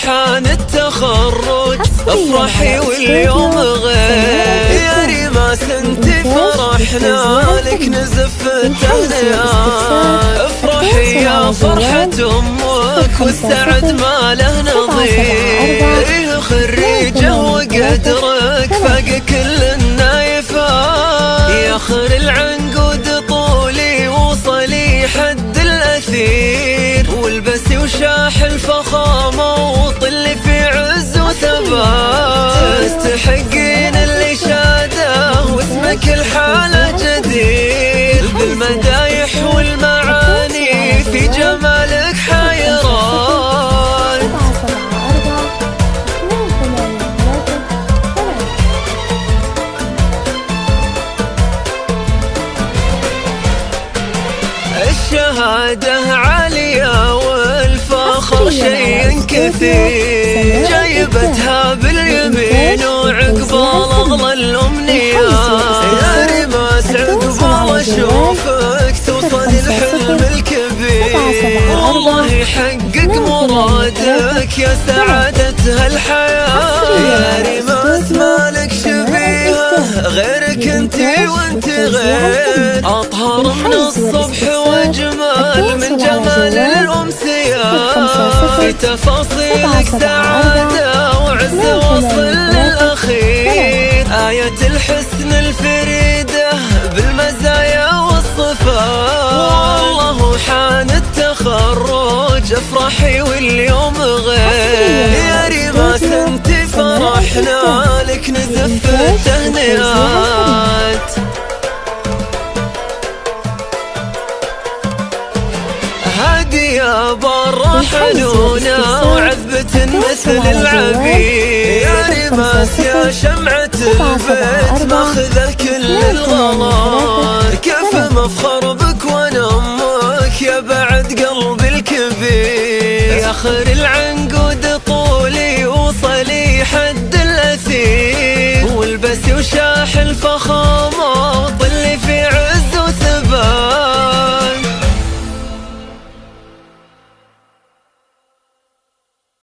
حان التخرج افرحي واليوم غير يا ريماس انتي فرحنا لك نزف التهنئات افرحي يا فرحة امك والسعد ما له نظير خريجه وقدرك فاق كل النايفات يا خر العنقود طولي وصلي حد الاثير والبسي وشاح الفخامه وطلي في عز وثبات تستحقين اللي شاده واسمك الحاله جدير بالمدايح والمعاني في جمالك حيران الشهادة عالية والفخر شيء كثير جايبتها باليمين وعقبال أغلى الأمنيات يا ريماس عقبال أشوفك توصل الحلم الكبير والله يحقق مرادك يا سعادة هالحياة يا ريماس مالك شبيهة غيرك انتي وانتي غير أطهر من الصبح واجمل من جمال الأمسيات في تفاصيلك سعادة وعز وصل للأخير آية الحسن الفريدة بالمزايا والصفات والله حان التخرج افرحي واليوم غير يا ريماس انتي فرحنا لك نزف التهنئات هادية برا حنونة وعذبة مثل العبير يا ريماس يا شمعة البيت ماخذة كل الغلط كيف مفخر بك وانا امك يا بعد قلبي الكبير يا خير العنقود طولي وصلي حد الاثير والبسي وشاح الفخامة